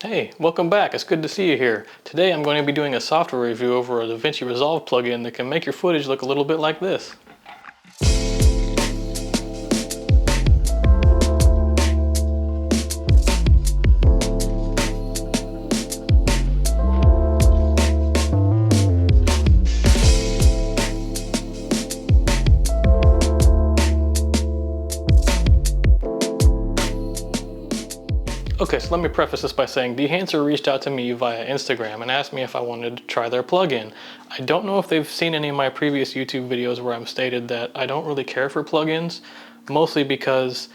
Hey, welcome back. It's good to see you here. Today I'm going to be doing a software review over a Davinci Resolve plugin that can make your footage look a little bit like this. Okay, so let me preface this by saying Dehancer reached out to me via Instagram and asked me if I wanted to try their plugin. I don't know if they've seen any of my previous YouTube videos where I've stated that I don't really care for plugins, mostly because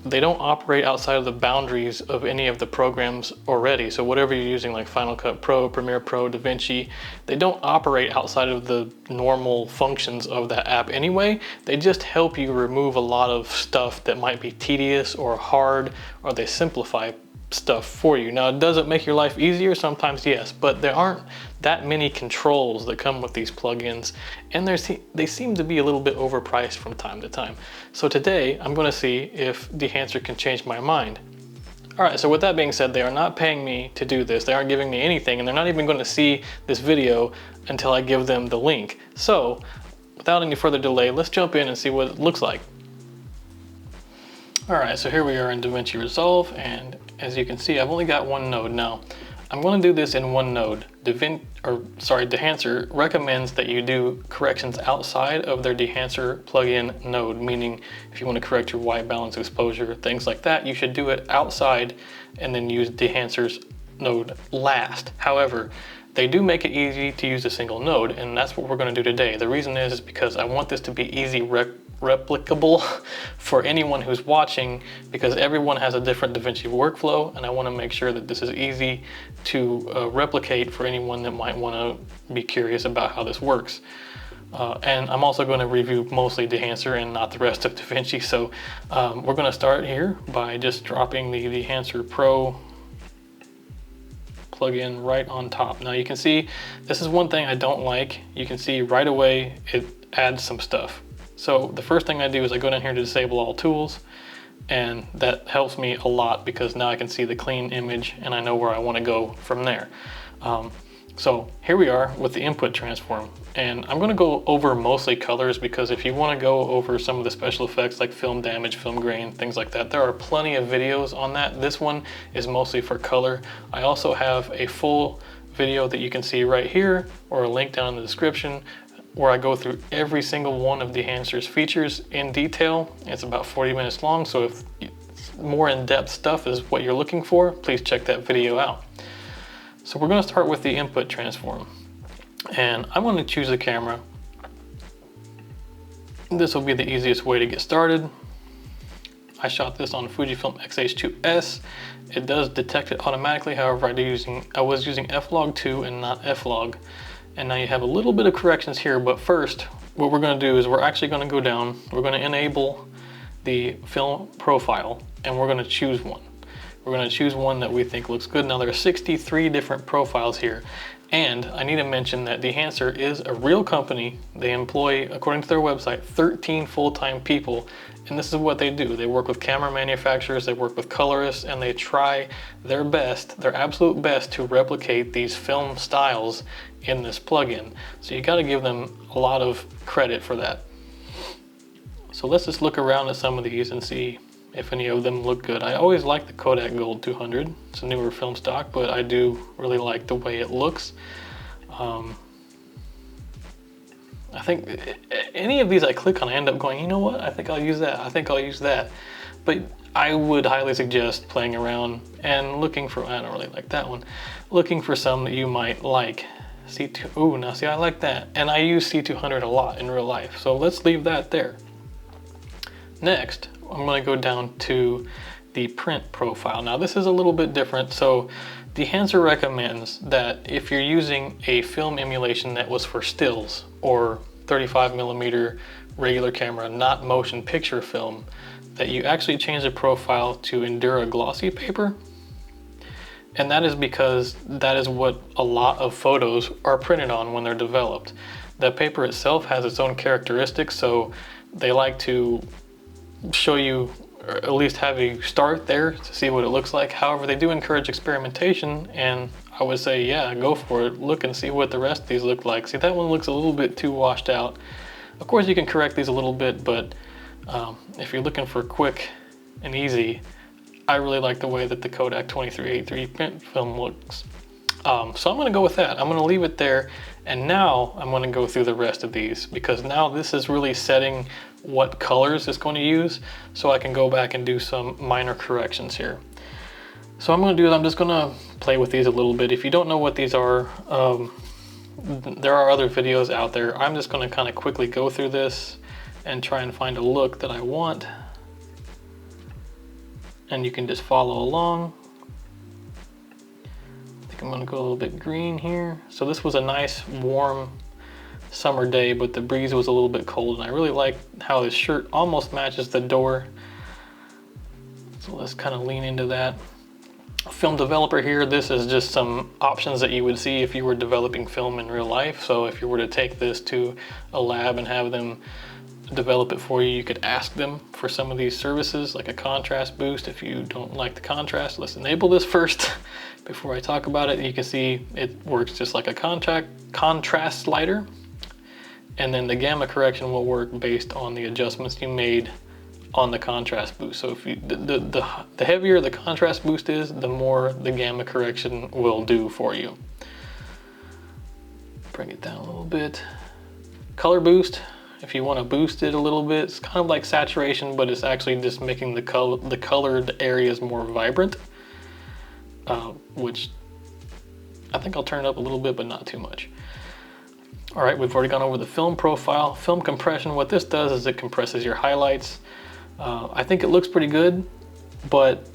they don't operate outside of the boundaries of any of the programs already. So whatever you're using, like Final Cut Pro, Premiere Pro, Davinci, they don't operate outside of the normal functions of that app anyway. They just help you remove a lot of stuff that might be tedious or hard, or they simplify stuff for you. Now, does it make your life easier? Sometimes yes, but there aren't that many controls that come with these plugins, and they seem to be a little bit overpriced from time to time. So today I'm going to see if Dehancer can change my mind. Alright, so with that being said, they are not paying me to do this. They aren't giving me anything, and they're not even going to see this video until I give them the link. So without any further delay, let's jump in and see what it looks like. Alright, so here we are in Davinci Resolve, and as you can see, I've only got one node. Now, I'm going to do this in one node. Dehancer recommends that you do corrections outside of their Dehancer plugin node, meaning if you want to correct your white balance, exposure, things like that, you should do it outside and then use Dehancer's node last. However, they do make it easy to use a single node, and that's what we're going to do today. The reason is because I want this to be easy replicable for anyone who's watching, because everyone has a different Davinci workflow, and I want to make sure that this is easy to replicate for anyone that might want to be curious about how this works. And I'm also going to review mostly Dehancer and not the rest of Davinci, so we're going to start here by just dropping the Dehancer Pro plugin right on top. Now you can see this is one thing I don't like. You can see right away it adds some stuff. So the first thing I do is I go down here to disable all tools, and that helps me a lot because now I can see the clean image and I know where I want to go from there. So here we are with the input transform, and I'm going to go over mostly colors because if you want to go over some of the special effects like film damage, film grain, things like that, there are plenty of videos on that. This one is mostly for color. I also have a full video that you can see right here, or a link down in the description, where I go through every single one of Dehancer's features in detail. It's about 40 minutes long, so if more in-depth stuff is what you're looking for, please check that video out. So we're going to start with the input transform, and I'm going to choose a camera. This will be the easiest way to get started. I shot this on Fujifilm X-H2S. It does detect it automatically, however I was using F-Log 2 and not F-Log. And now you have a little bit of corrections here, but first what we're going to do is we're actually going to go down, we're going to enable the film profile, and we're going to choose one. We're going to choose one that we think looks good. Now there are 63 different profiles here, and I need to mention that Dehancer is a real company. They employ, according to their website, 13 full-time people, and this is what they do. They work with camera manufacturers, they work with colorists, and they try their best, their absolute best, to replicate these film styles in this plugin. So you got to give them a lot of credit for that. So let's just look around at some of these and see if any of them look good. I always like the Kodak Gold 200. It's a newer film stock, but I do really like the way it looks. I think any of these I click on, I end up going, you know what, I think I'll use that, I think I'll use that. But I would highly suggest playing around and looking for, I don't really like that one, looking for some that you might like. C2, ooh, now see, I like that. And I use C200 a lot in real life, so let's leave that there. Next, I'm going to go down to the print profile. Now this is a little bit different. So Dehancer recommends that if you're using a film emulation that was for stills or 35mm regular camera, not motion picture film, that you actually change the profile to Endura glossy paper. And that is because that is what a lot of photos are printed on when they're developed. The paper itself has its own characteristics, so they like to show you or at least have you start there to see what it looks like. However, they do encourage experimentation, and I would say, yeah, go for it. Look and see what the rest of these look like. See, that one looks a little bit too washed out. Of course, you can correct these a little bit, but if you're looking for quick and easy, I really like the way that the Kodak 2383 print film looks. So I'm gonna go with that. I'm gonna leave it there, and now I'm gonna go through the rest of these, because now this is really setting what colors it's going to use, so I can go back and do some minor corrections here. So I'm gonna do is I'm just gonna play with these a little bit. If you don't know what these are, there are other videos out there. I'm just gonna kind of quickly go through this and try and find a look that I want. And you can just follow along. I think I'm gonna go a little bit green here. So this was a nice warm summer day, but the breeze was a little bit cold, and I really like how this shirt almost matches the door. So let's kind of lean into that. Film developer here, this is just some options that you would see if you were developing film in real life. So if you were to take this to a lab and have them develop it for you, you could ask them for some of these services, like a contrast boost. If you don't like the contrast, let's enable this first before I talk about it. You can see it works just like a contrast slider, and then the gamma correction will work based on the adjustments you made on the contrast boost. So if you, the heavier the contrast boost is, the more the gamma correction will do for you. Bring it down a little bit. Color boost, if you want to boost it a little bit, it's kind of like saturation, but it's actually just making the colored areas more vibrant, which I think I'll turn it up a little bit, but not too much. All right, we've already gone over the film profile. Film compression, what this does is it compresses your highlights. I think it looks pretty good, but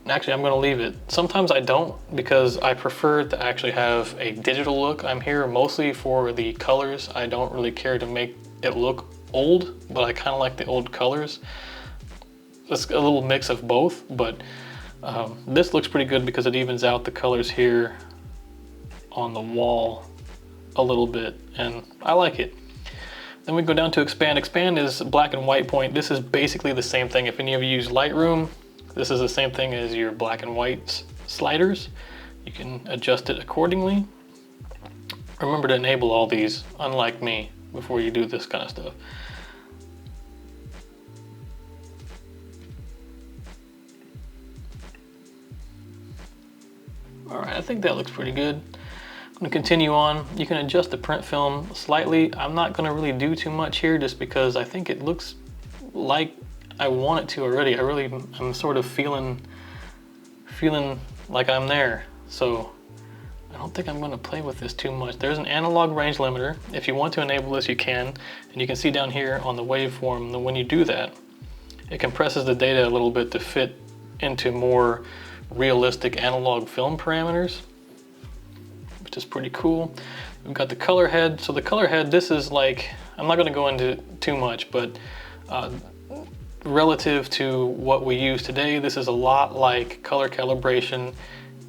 actually I'm gonna leave it. Sometimes I don't, because I prefer to actually have a digital look. I'm here mostly for the colors. I don't really care to make it look old, but I kind of like the old colors. It's a little mix of both, but this looks pretty good because it evens out the colors here on the wall a little bit, and I like it. Then we go down to expand. Expand is black and white point. This is basically the same thing. If any of you use Lightroom, this is the same thing as your black and white sliders. You can adjust it accordingly. Remember to enable all these, unlike me, before you do this kind of stuff. All right, I think that looks pretty good. I'm gonna continue on. You can adjust the print film slightly. I'm not gonna really do too much here just because I think it looks like I want it to already. I'm sort of feeling like I'm there. So I don't think I'm gonna play with this too much. There's an analog range limiter. If you want to enable this, you can. And you can see down here on the waveform that when you do that, it compresses the data a little bit to fit into more realistic analog film parameters, which is pretty cool. We've got the color head. So the color head, this is like, I'm not gonna go into too much, but relative to what we use today, this is a lot like color calibration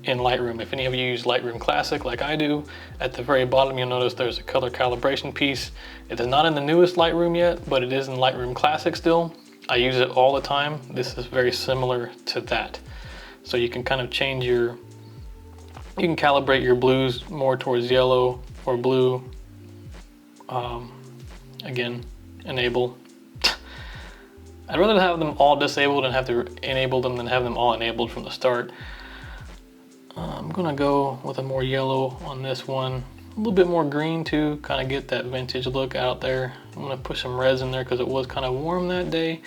in Lightroom. If any of you use Lightroom Classic like I do, at the very bottom you'll notice there's a color calibration piece. It is not in the newest Lightroom yet, but it is in Lightroom Classic still. I use it all the time. This is very similar to that. So you can kind of change you can calibrate your blues more towards yellow or blue. Again, enable. I'd rather have them all disabled and have to enable them than have them all enabled from the start. I'm gonna go with a more yellow on this one. A little bit more green too, kind of get that vintage look out there. I'm gonna put some reds in there because it was kind of warm that day.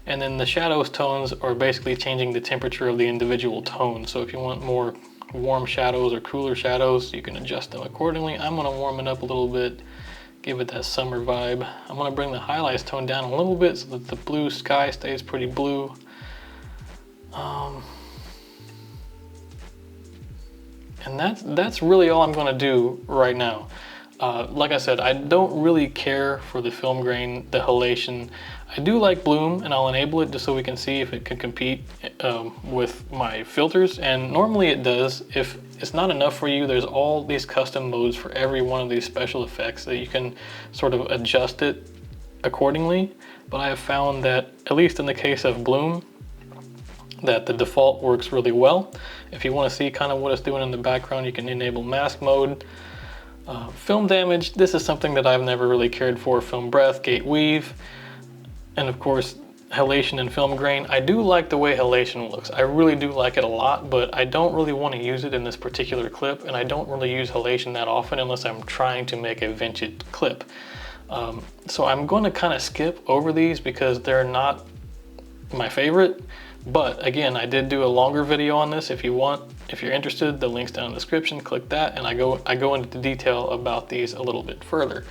And then the shadows tones are basically changing the temperature of the individual tones. So if you want more warm shadows or cooler shadows, you can adjust them accordingly. I'm gonna warm it up a little bit, give it that summer vibe. I'm gonna bring the highlights tone down a little bit so that the blue sky stays pretty blue. And that's really all I'm gonna do right now. Like I said, I don't really care for the film grain, the halation. I do like bloom, and I'll enable it just so we can see if it can compete with my filters, and normally it does. If it's not enough for you, there's all these custom modes for every one of these special effects that you can sort of adjust it accordingly, but I have found that, at least in the case of bloom, that the default works really well. If you want to see kind of what it's doing in the background, you can enable mask mode. Film damage, this is something that I've never really cared for. Film breath, gate weave, and of course halation and film grain. I do like the way halation looks. I really do like it a lot, but I don't really want to use it in this particular clip, and I don't really use halation that often unless I'm trying to make a vintage clip. So I'm going to kind of skip over these because they're not my favorite. But again, I did do a longer video on this. If you're interested, the link's down in the description, click that, and I go into detail about these a little bit further.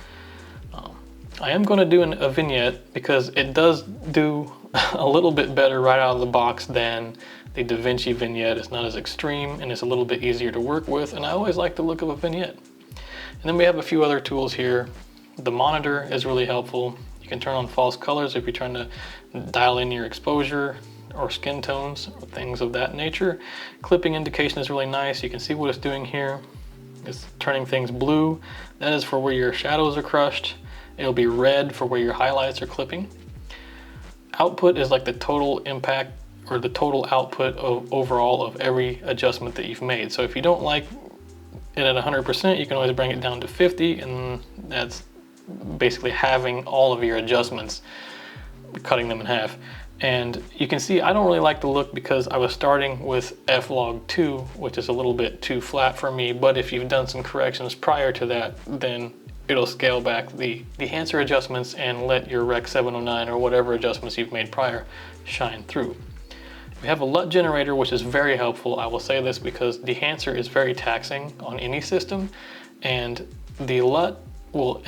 I am going to do a vignette because it does do a little bit better right out of the box than the Davinci vignette. It's not as extreme and it's a little bit easier to work with, and I always like the look of a vignette. And then we have a few other tools here. The monitor is really helpful. You can turn on false colors if you're trying to dial in your exposure or skin tones or things of that nature. Clipping indication is really nice. You can see what it's doing here. It's turning things blue. That is for where your shadows are crushed. It'll be red for where your highlights are clipping. Output is like the total impact or the total output of overall of every adjustment that you've made. So if you don't like it at 100%, you can always bring it down to 50, and that's basically having all of your adjustments, cutting them in half. And you can see I don't really like the look because I was starting with F-Log 2, which is a little bit too flat for me, but if you've done some corrections prior to that, then it'll scale back the Dehancer adjustments and let your Rec 709 or whatever adjustments you've made prior shine through. We have a LUT generator, which is very helpful. I will say this because Dehancer is very taxing on any system, and the LUT will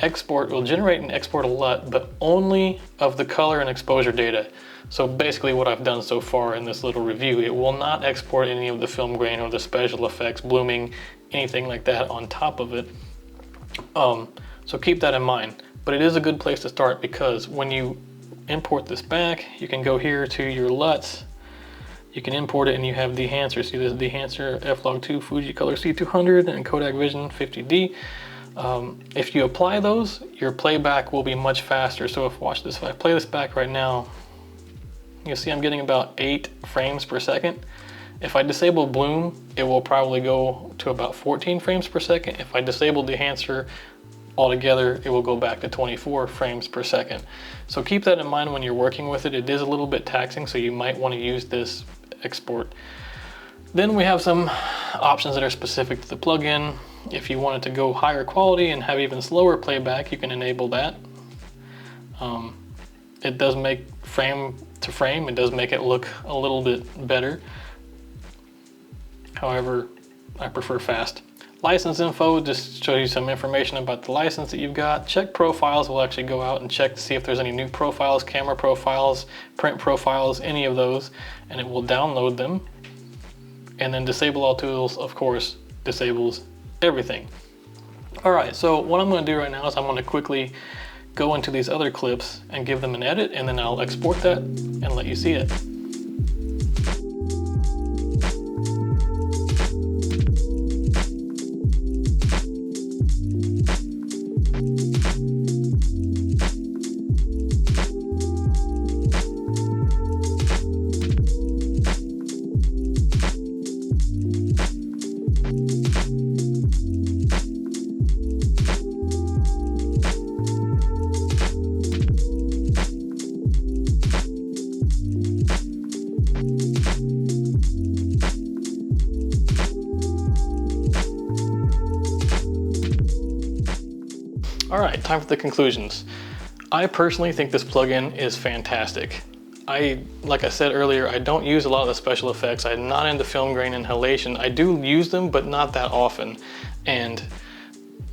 generate and export a LUT, but only of the color and exposure data. So basically what I've done so far in this little review, it will not export any of the film grain or the special effects, blooming, anything like that on top of it. So keep that in mind, but it is a good place to start because when you import this back, you can go here to your LUTs, you can import it, and you have Dehancer. See this Dehancer F-Log 2 Fuji Color C200 and Kodak Vision 50D. If you apply those, your playback will be much faster. So watch this, if I play this back right now, you'll see I'm getting about 8 frames per second. If I disable bloom, it will probably go to about 14 frames per second. If I disable Dehancer altogether, it will go back to 24 frames per second. So keep that in mind when you're working with it. It is a little bit taxing, so you might want to use this export. Then we have some options that are specific to the plugin. If you wanted to go higher quality and have even slower playback, you can enable that. It does make frame to frame, it does make it look a little bit better. However, I prefer fast. License info just shows you some information about the license that you've got. Check profiles will actually go out and check to see if there's any new profiles, camera profiles, print profiles, any of those, and it will download them. And then disable all tools, of course, disables everything. All right, so what I'm going to do right now is I'm going to quickly go into these other clips and give them an edit, and then I'll export that and let you see it. All right, time for the conclusions. I personally think this plugin is fantastic. Like I said earlier, I don't use a lot of the special effects. I'm not into film grain and halation. I do use them, but not that often. And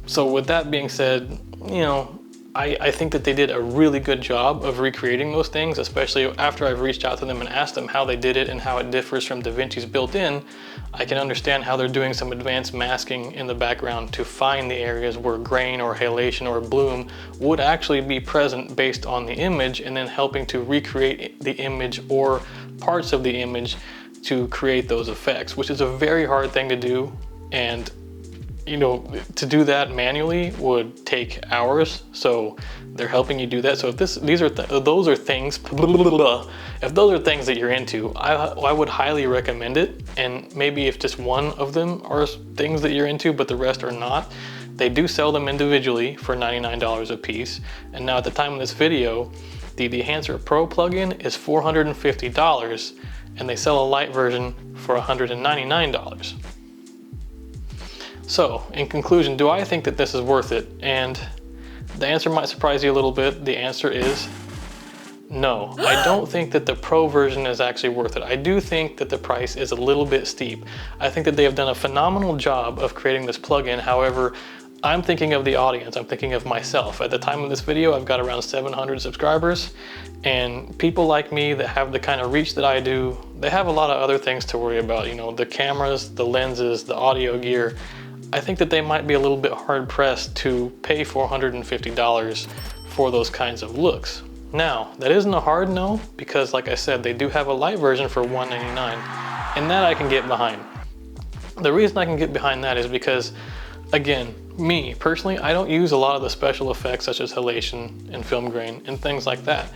so with that being said, you know, I think that they did a really good job of recreating those things, especially after I've reached out to them and asked them how they did it and how it differs from Davinci's built-in. I can understand how they're doing some advanced masking in the background to find the areas where grain or halation or bloom would actually be present based on the image, and then helping to recreate the image or parts of the image to create those effects, which is a very hard thing to do. And you know, to do that manually would take hours. So they're helping you do that. So if those are things that you're into, I would highly recommend it. And maybe if just one of them are things that you're into, but the rest are not, they do sell them individually for $99 a piece. And now at the time of this video, the Dehancer Pro plugin is $450, and they sell a light version for $199. So, in conclusion, do I think that this is worth it? And the answer might surprise you a little bit. The answer is no. I don't think that the Pro version is actually worth it. I do think that the price is a little bit steep. I think that they have done a phenomenal job of creating this plugin. However, I'm thinking of the audience. I'm thinking of myself. At the time of this video, I've got around 700 subscribers, and people like me that have the kind of reach that I do, they have a lot of other things to worry about. You know, the cameras, the lenses, the audio gear. I think that they might be a little bit hard pressed to pay $450 for those kinds of looks. Now, that isn't a hard no, because like I said, they do have a light version for $199, and that I can get behind. The reason I can get behind that is because, again, me personally, I don't use a lot of the special effects such as halation and film grain and things like that.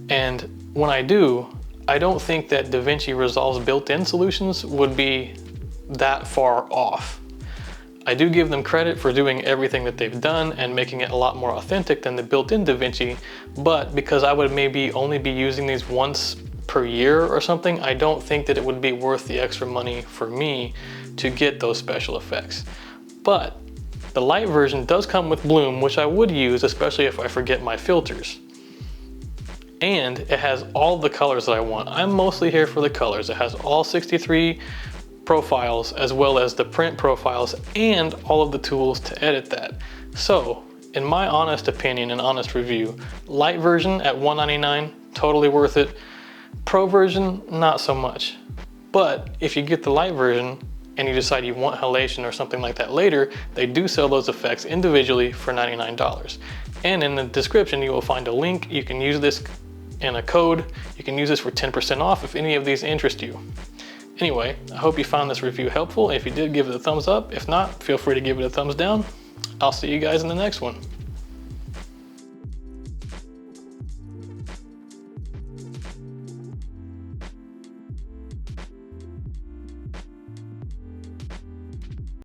And when I do, I don't think that Davinici Resolve's built-in solutions would be that far off. I do give them credit for doing everything that they've done and making it a lot more authentic than the built-in Davinci, but because I would maybe only be using these once per year or something, I don't think that it would be worth the extra money for me to get those special effects. But the light version does come with bloom, which I would use, especially if I forget my filters. And it has all the colors that I want. I'm mostly here for the colors. It has all 63 profiles, as well as the print profiles and all of the tools to edit that. So, in my honest opinion and honest review, light version at $199, totally worth it. Pro version, not so much. But if you get the light version and you decide you want halation or something like that later, they do sell those effects individually for $99. And in the description, you will find a link. You can use this and a code. You can use this for 10% off if any of these interest you. Anyway, I hope you found this review helpful. If you did, give it a thumbs up. If not, feel free to give it a thumbs down. I'll see you guys in the next one.